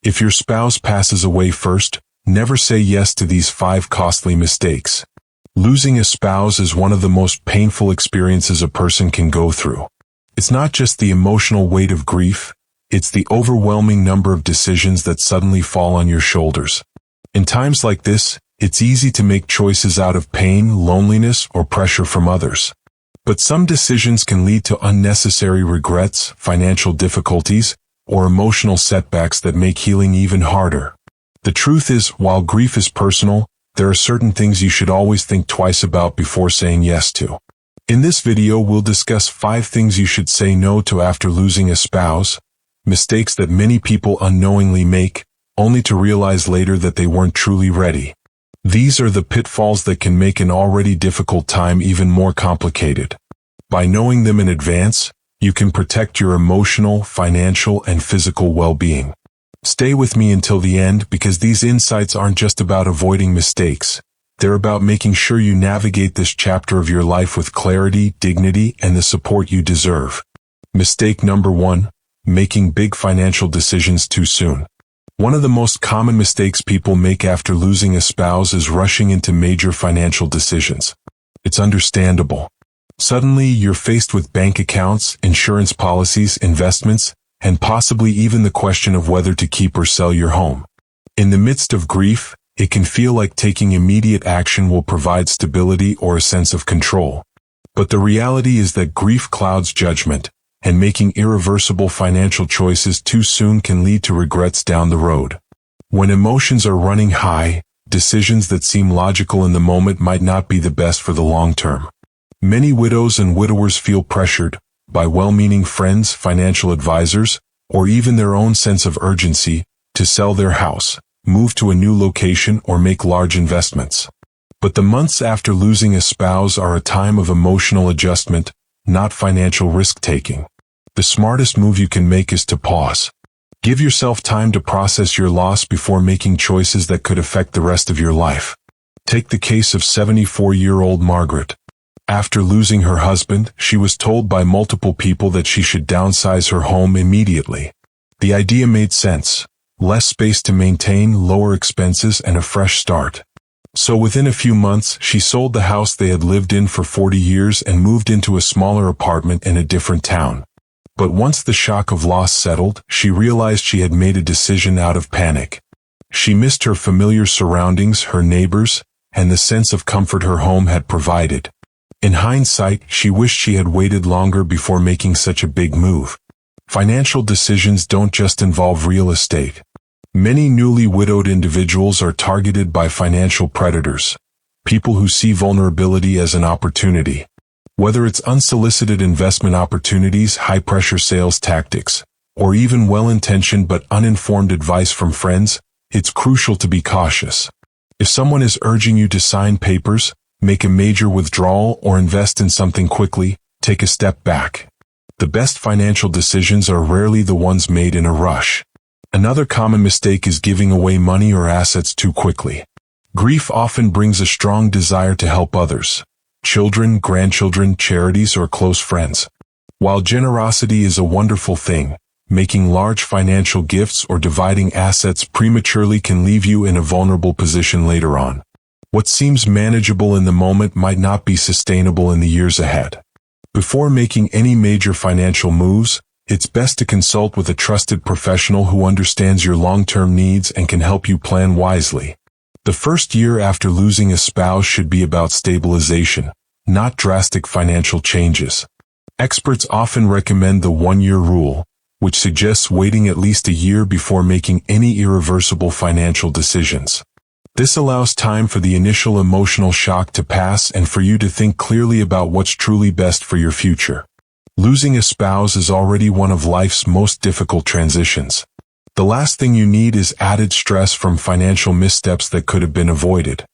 If your spouse passes away first, never say yes to these 5 costly mistakes. Losing a spouse is one of the most painful experiences a person can go through. It's not just the emotional weight of grief, it's the overwhelming number of decisions that suddenly fall on your shoulders. In times like this, it's easy to make choices out of pain, loneliness, or pressure from others. But some decisions can lead to unnecessary regrets, financial difficulties, or emotional setbacks that make healing even harder. The truth is, while grief is personal, there are certain things you should always think twice about before saying yes to. In this video, we'll discuss 5 things you should say no to after losing a spouse, mistakes that many people unknowingly make, only to realize later that they weren't truly ready. These are the pitfalls that can make an already difficult time even more complicated. By knowing them in advance, you can protect your emotional, financial, and physical well-being. Stay with me until the end because these insights aren't just about avoiding mistakes. They're about making sure you navigate this chapter of your life with clarity, dignity, and the support you deserve. Mistake number 1: making big financial decisions too soon. One of the most common mistakes people make after losing a spouse is rushing into major financial decisions. It's understandable. Suddenly, you're faced with bank accounts, insurance policies, investments, and possibly even the question of whether to keep or sell your home. In the midst of grief, it can feel like taking immediate action will provide stability or a sense of control. But the reality is that grief clouds judgment, and making irreversible financial choices too soon can lead to regrets down the road. When emotions are running high, decisions that seem logical in the moment might not be the best for the long term. Many widows and widowers feel pressured by well-meaning friends, financial advisors, or even their own sense of urgency to sell their house, move to a new location, or make large investments. But the months after losing a spouse are a time of emotional adjustment, not financial risk-taking. The smartest move you can make is to pause. Give yourself time to process your loss before making choices that could affect the rest of your life. Take the case of 74-year-old Margaret. After losing her husband, she was told by multiple people that she should downsize her home immediately. The idea made sense. Less space to maintain, lower expenses, and a fresh start. So within a few months, she sold the house they had lived in for 40 years and moved into a smaller apartment in a different town. But once the shock of loss settled, she realized she had made a decision out of panic. She missed her familiar surroundings, her neighbors, and the sense of comfort her home had provided. In hindsight, she wished she had waited longer before making such a big move. Financial decisions don't just involve real estate. Many newly widowed individuals are targeted by financial predators, people who see vulnerability as an opportunity. Whether it's unsolicited investment opportunities, high-pressure sales tactics, or even well-intentioned but uninformed advice from friends, it's crucial to be cautious. If someone is urging you to sign papers, make a major withdrawal, or invest in something quickly, take a step back. The best financial decisions are rarely the ones made in a rush. Another common mistake is giving away money or assets too quickly. Grief often brings a strong desire to help others. Children, grandchildren, charities, or close friends. While generosity is a wonderful thing, making large financial gifts or dividing assets prematurely can leave you in a vulnerable position later on. What seems manageable in the moment might not be sustainable in the years ahead. Before making any major financial moves, it's best to consult with a trusted professional who understands your long-term needs and can help you plan wisely. The first year after losing a spouse should be about stabilization, not drastic financial changes. Experts often recommend the 1-year rule, which suggests waiting at least a year before making any irreversible financial decisions. This allows time for the initial emotional shock to pass and for you to think clearly about what's truly best for your future. Losing a spouse is already one of life's most difficult transitions. The last thing you need is added stress from financial missteps that could have been avoided.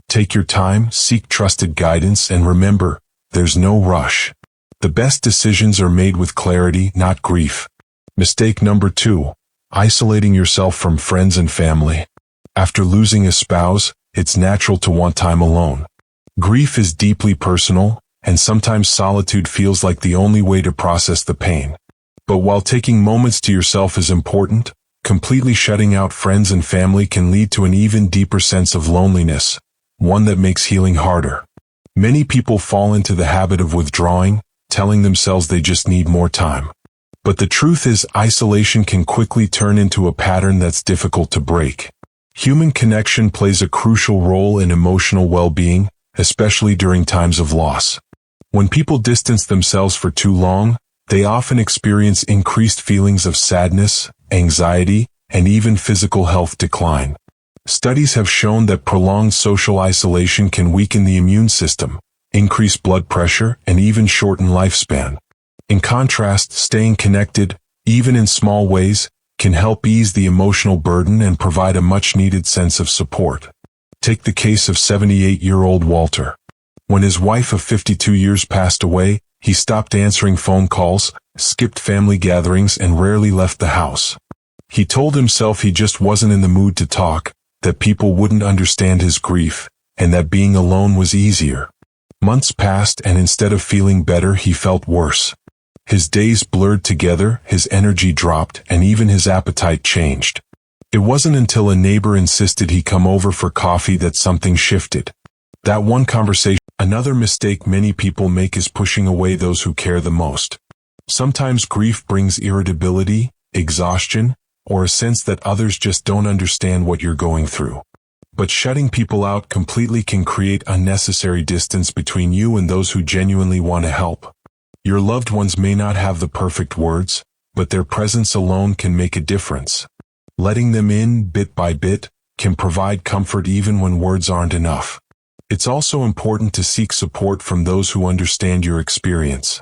Take your time, seek trusted guidance, and remember, there's no rush. The best decisions are made with clarity, not grief. Mistake number 2: isolating yourself from friends and family. After losing a spouse, it's natural to want time alone. Grief is deeply personal, and sometimes solitude feels like the only way to process the pain. But while taking moments to yourself is important, Completely shutting out friends and family can lead to an even deeper sense of loneliness, one that makes healing harder. Many people fall into the habit of withdrawing, telling themselves they just need more time. But the truth is, isolation can quickly turn into a pattern that's difficult to break. Human connection plays a crucial role in emotional well-being, especially during times of loss. When people distance themselves for too long, they often experience increased feelings of sadness, anxiety, and even physical health decline. Studies have shown that prolonged social isolation can weaken the immune system, increase blood pressure, and even shorten lifespan. In contrast, staying connected, even in small ways, can help ease the emotional burden and provide a much-needed sense of support. Take the case of 78-year-old Walter. When his wife of 52 years passed away, he stopped answering phone calls, skipped family gatherings, and rarely left the house. He told himself he just wasn't in the mood to talk, that people wouldn't understand his grief, and that being alone was easier. Months passed, and instead of feeling better, he felt worse. His days blurred together, his energy dropped, and even his appetite changed. It wasn't until a neighbor insisted he come over for coffee that something shifted. That one conversation. Another mistake many people make is pushing away those who care the most. Sometimes grief brings irritability, exhaustion, or a sense that others just don't understand what you're going through. But shutting people out completely can create unnecessary distance between you and those who genuinely want to help. Your loved ones may not have the perfect words, but their presence alone can make a difference. Letting them in, bit by bit, can provide comfort even when words aren't enough. It's also important to seek support from those who understand your experience.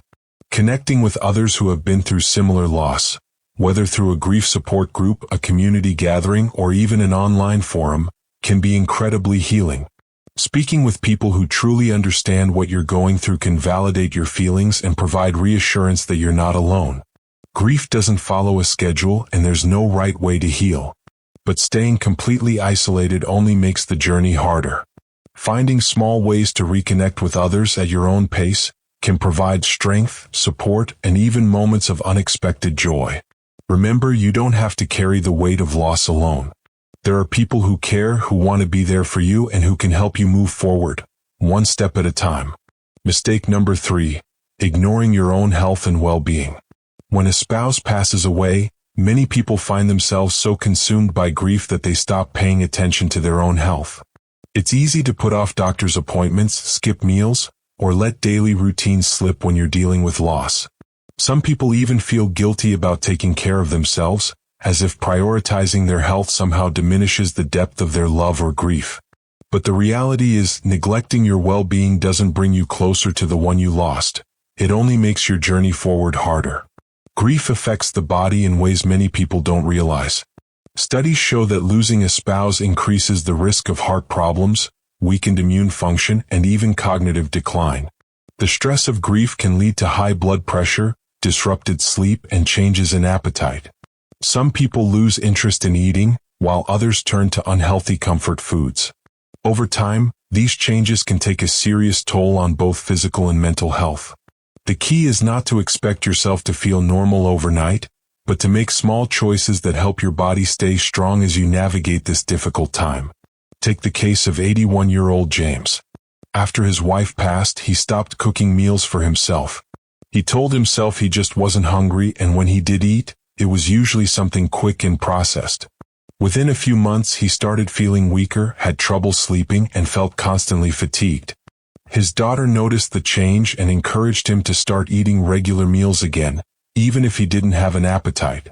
Connecting with others who have been through similar loss, whether through a grief support group, a community gathering, or even an online forum, can be incredibly healing. Speaking with people who truly understand what you're going through can validate your feelings and provide reassurance that you're not alone. Grief doesn't follow a schedule, and there's no right way to heal. But staying completely isolated only makes the journey harder. Finding small ways to reconnect with others at your own pace can provide strength, support, and even moments of unexpected joy. Remember, you don't have to carry the weight of loss alone. There are people who care, who want to be there for you, and who can help you move forward, one step at a time. Mistake number 3, ignoring your own health and well-being. When a spouse passes away, many people find themselves so consumed by grief that they stop paying attention to their own health. It's easy to put off doctor's appointments, skip meals, or let daily routines slip when you're dealing with loss. Some people even feel guilty about taking care of themselves, as if prioritizing their health somehow diminishes the depth of their love or grief. But the reality is, neglecting your well-being doesn't bring you closer to the one you lost. It only makes your journey forward harder. Grief affects the body in ways many people don't realize. Studies show that losing a spouse increases the risk of heart problems, weakened immune function, and even cognitive decline. The stress of grief can lead to high blood pressure, disrupted sleep, and changes in appetite. Some people lose interest in eating, while others turn to unhealthy comfort foods. Over time, these changes can take a serious toll on both physical and mental health. The key is not to expect yourself to feel normal overnight, but to make small choices that help your body stay strong as you navigate this difficult time. Take the case of 81-year-old James. After his wife passed, he stopped cooking meals for himself. He told himself he just wasn't hungry, and when he did eat, it was usually something quick and processed. Within a few months, he started feeling weaker, had trouble sleeping, and felt constantly fatigued. His daughter noticed the change and encouraged him to start eating regular meals again, even if he didn't have an appetite.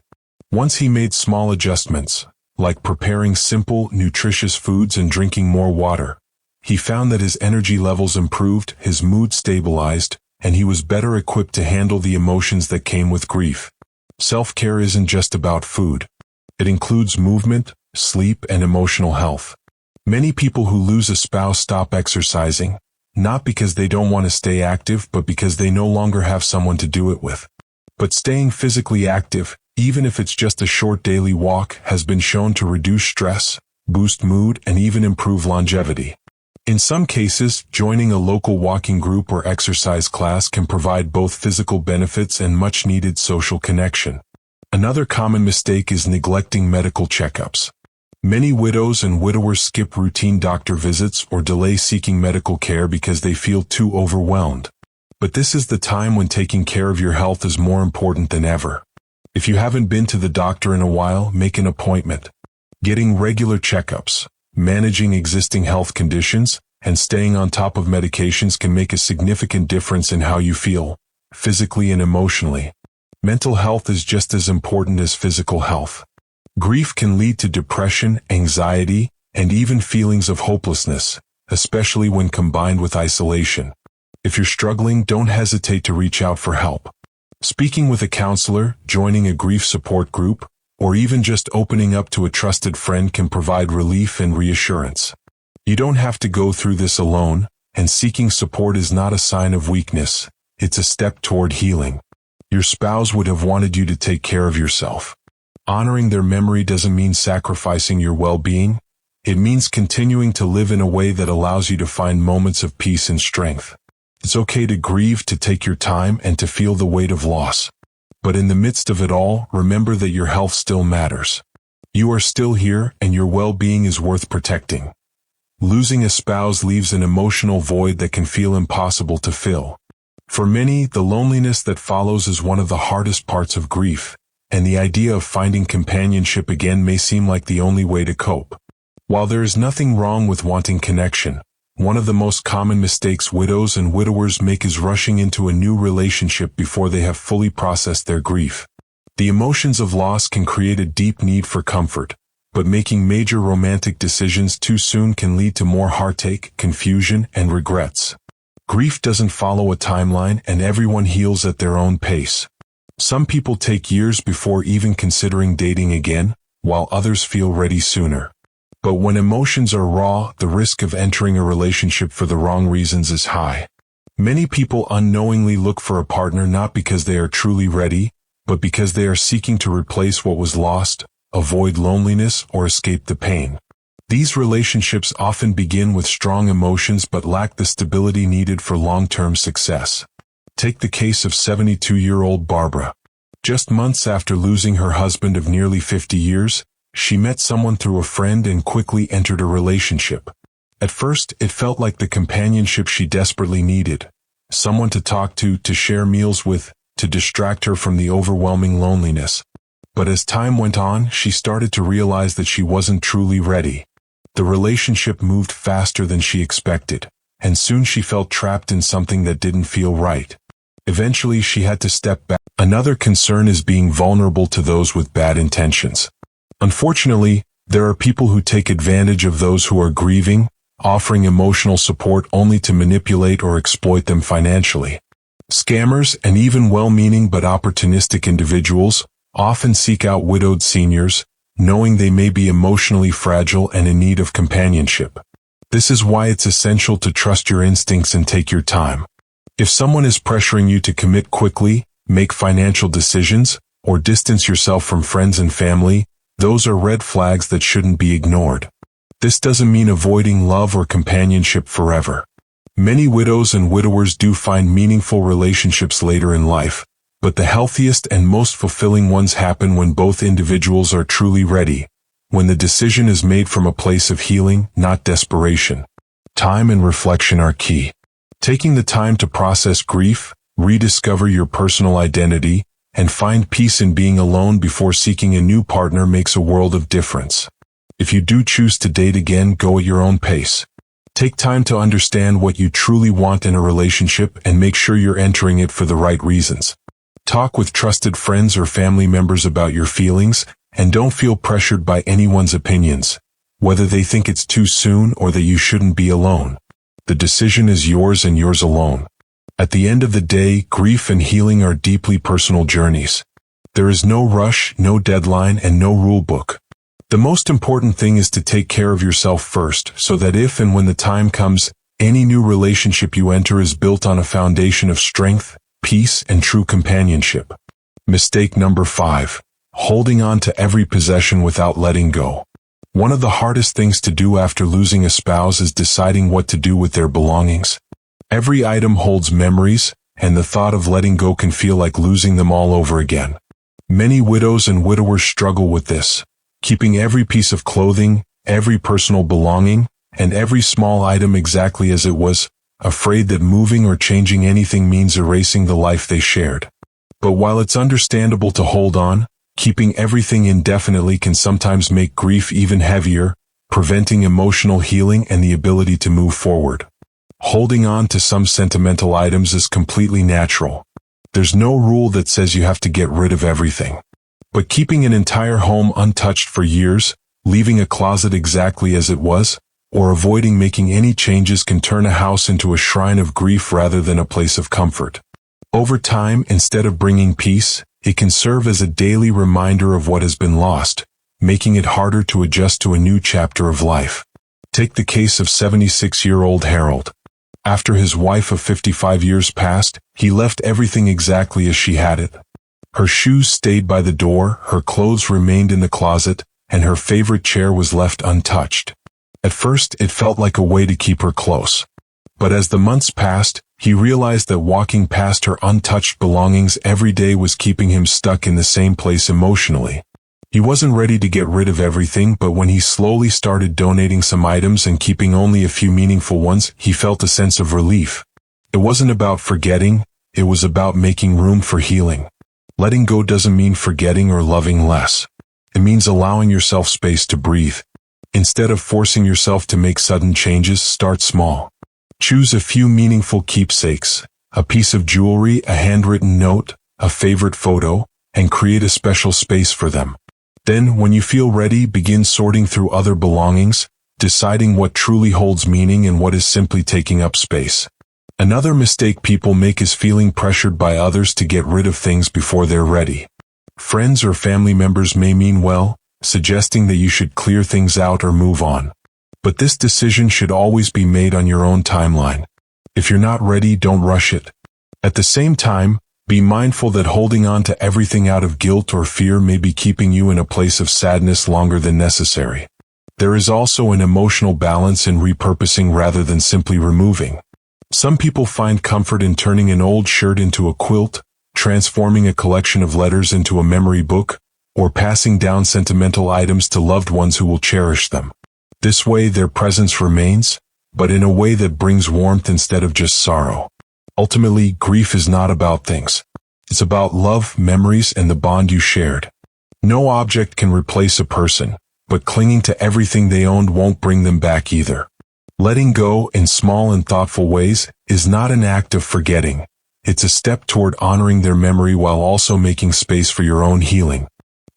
Once he made small adjustments, like preparing simple, nutritious foods and drinking more water, he found that his energy levels improved, his mood stabilized, and he was better equipped to handle the emotions that came with grief. Self-care isn't just about food. It includes movement, sleep, and emotional health. Many people who lose a spouse stop exercising, not because they don't want to stay active, but because they no longer have someone to do it with. But staying physically active, even if it's just a short daily walk, has been shown to reduce stress, boost mood, and even improve longevity. In some cases, joining a local walking group or exercise class can provide both physical benefits and much-needed social connection. Another common mistake is neglecting medical checkups. Many widows and widowers skip routine doctor visits or delay seeking medical care because they feel too overwhelmed. But this is the time when taking care of your health is more important than ever. If you haven't been to the doctor in a while, make an appointment. Getting regular checkups, managing existing health conditions, and staying on top of medications can make a significant difference in how you feel, physically and emotionally. Mental health is just as important as physical health. Grief can lead to depression, anxiety, and even feelings of hopelessness, especially when combined with isolation. If you're struggling, don't hesitate to reach out for help. Speaking with a counselor, joining a grief support group, or even just opening up to a trusted friend can provide relief and reassurance. You don't have to go through this alone, and seeking support is not a sign of weakness, it's a step toward healing. Your spouse would have wanted you to take care of yourself. Honoring their memory doesn't mean sacrificing your well-being. It means continuing to live in a way that allows you to find moments of peace and strength. It's okay to grieve, to take your time, and to feel the weight of loss. But in the midst of it all, remember that your health still matters. You are still here, and your well-being is worth protecting. Losing a spouse leaves an emotional void that can feel impossible to fill. For many, the loneliness that follows is one of the hardest parts of grief, and the idea of finding companionship again may seem like the only way to cope. While there is nothing wrong with wanting connection, one of the most common mistakes widows and widowers make is rushing into a new relationship before they have fully processed their grief. The emotions of loss can create a deep need for comfort, but making major romantic decisions too soon can lead to more heartache, confusion, and regrets. Grief doesn't follow a timeline, and everyone heals at their own pace. Some people take years before even considering dating again, while others feel ready sooner. But when emotions are raw, the risk of entering a relationship for the wrong reasons is high. Many people unknowingly look for a partner not because they are truly ready, but because they are seeking to replace what was lost, avoid loneliness, or escape the pain. These relationships often begin with strong emotions but lack the stability needed for long-term success. Take the case of 72-year-old Barbara. Just months after losing her husband of nearly 50 years, she met someone through a friend and quickly entered a relationship. At first, it felt like the companionship she desperately needed. Someone to talk to share meals with, to distract her from the overwhelming loneliness. But as time went on, she started to realize that she wasn't truly ready. The relationship moved faster than she expected, and soon she felt trapped in something that didn't feel right. Eventually, she had to step back. Another concern is being vulnerable to those with bad intentions. Unfortunately, there are people who take advantage of those who are grieving, offering emotional support only to manipulate or exploit them financially. Scammers and even well-meaning but opportunistic individuals often seek out widowed seniors, knowing they may be emotionally fragile and in need of companionship. This is why it's essential to trust your instincts and take your time. If someone is pressuring you to commit quickly, make financial decisions, or distance yourself from friends and family, those are red flags that shouldn't be ignored. This doesn't mean avoiding love or companionship forever. Many widows and widowers do find meaningful relationships later in life, but the healthiest and most fulfilling ones happen when both individuals are truly ready, when the decision is made from a place of healing, not desperation. Time and reflection are key. Taking the time to process grief, rediscover your personal identity, and find peace in being alone before seeking a new partner makes a world of difference. If you do choose to date again, go at your own pace. Take time to understand what you truly want in a relationship and make sure you're entering it for the right reasons. Talk with trusted friends or family members about your feelings, and don't feel pressured by anyone's opinions, whether they think it's too soon or that you shouldn't be alone. The decision is yours and yours alone. At the end of the day, grief and healing are deeply personal journeys. There is no rush, no deadline, and no rule book. The most important thing is to take care of yourself first, so that if and when the time comes, any new relationship you enter is built on a foundation of strength, peace, and true companionship. Mistake number 5. Holding on to every possession without letting go. One of the hardest things to do after losing a spouse is deciding what to do with their belongings. Every item holds memories, and the thought of letting go can feel like losing them all over again. Many widows and widowers struggle with this, keeping every piece of clothing, every personal belonging, and every small item exactly as it was, afraid that moving or changing anything means erasing the life they shared. But while it's understandable to hold on, keeping everything indefinitely can sometimes make grief even heavier, preventing emotional healing and the ability to move forward. Holding on to some sentimental items is completely natural. There's no rule that says you have to get rid of everything. But keeping an entire home untouched for years, leaving a closet exactly as it was, or avoiding making any changes can turn a house into a shrine of grief rather than a place of comfort. Over time, instead of bringing peace, it can serve as a daily reminder of what has been lost, making it harder to adjust to a new chapter of life. Take the case of 76-year-old Harold. After his wife of 55 years passed, he left everything exactly as she had it. Her shoes stayed by the door, her clothes remained in the closet, and her favorite chair was left untouched. At first, it felt like a way to keep her close. But as the months passed, he realized that walking past her untouched belongings every day was keeping him stuck in the same place emotionally. He wasn't ready to get rid of everything, but when he slowly started donating some items and keeping only a few meaningful ones, he felt a sense of relief. It wasn't about forgetting, it was about making room for healing. Letting go doesn't mean forgetting or loving less. It means allowing yourself space to breathe. Instead of forcing yourself to make sudden changes, start small. Choose a few meaningful keepsakes, a piece of jewelry, a handwritten note, a favorite photo, and create a special space for them. Then, when you feel ready, begin sorting through other belongings, deciding what truly holds meaning and what is simply taking up space. Another mistake people make is feeling pressured by others to get rid of things before they're ready. Friends or family members may mean well, suggesting that you should clear things out or move on. But this decision should always be made on your own timeline. If you're not ready, don't rush it. At the same time, be mindful that holding on to everything out of guilt or fear may be keeping you in a place of sadness longer than necessary. There is also an emotional balance in repurposing rather than simply removing. Some people find comfort in turning an old shirt into a quilt, transforming a collection of letters into a memory book, or passing down sentimental items to loved ones who will cherish them. This way, their presence remains, but in a way that brings warmth instead of just sorrow. Ultimately, grief is not about things. It's about love, memories, and the bond you shared. No object can replace a person, but clinging to everything they owned won't bring them back either. Letting go, in small and thoughtful ways, is not an act of forgetting. It's a step toward honoring their memory while also making space for your own healing.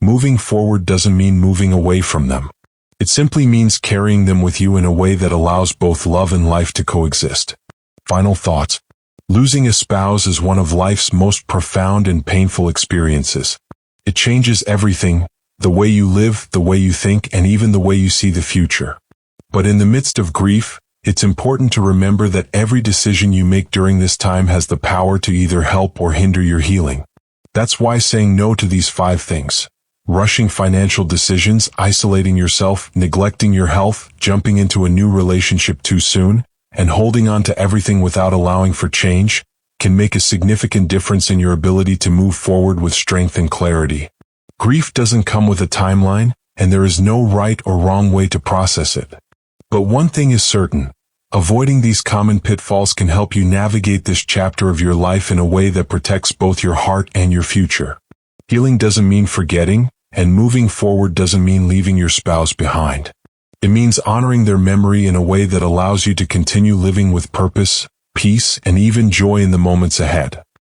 Moving forward doesn't mean moving away from them. It simply means carrying them with you in a way that allows both love and life to coexist. Final thoughts. Losing a spouse is one of life's most profound and painful experiences. It changes everything, the way you live, the way you think, and even the way you see the future. But in the midst of grief, it's important to remember that every decision you make during this time has the power to either help or hinder your healing. That's why saying no to these 5 things, rushing financial decisions, isolating yourself, neglecting your health, jumping into a new relationship too soon, and holding on to everything without allowing for change, can make a significant difference in your ability to move forward with strength and clarity. Grief doesn't come with a timeline, and there is no right or wrong way to process it. But one thing is certain, avoiding these common pitfalls can help you navigate this chapter of your life in a way that protects both your heart and your future. Healing doesn't mean forgetting, and moving forward doesn't mean leaving your spouse behind. It means honoring their memory in a way that allows you to continue living with purpose, peace, and even joy in the moments ahead.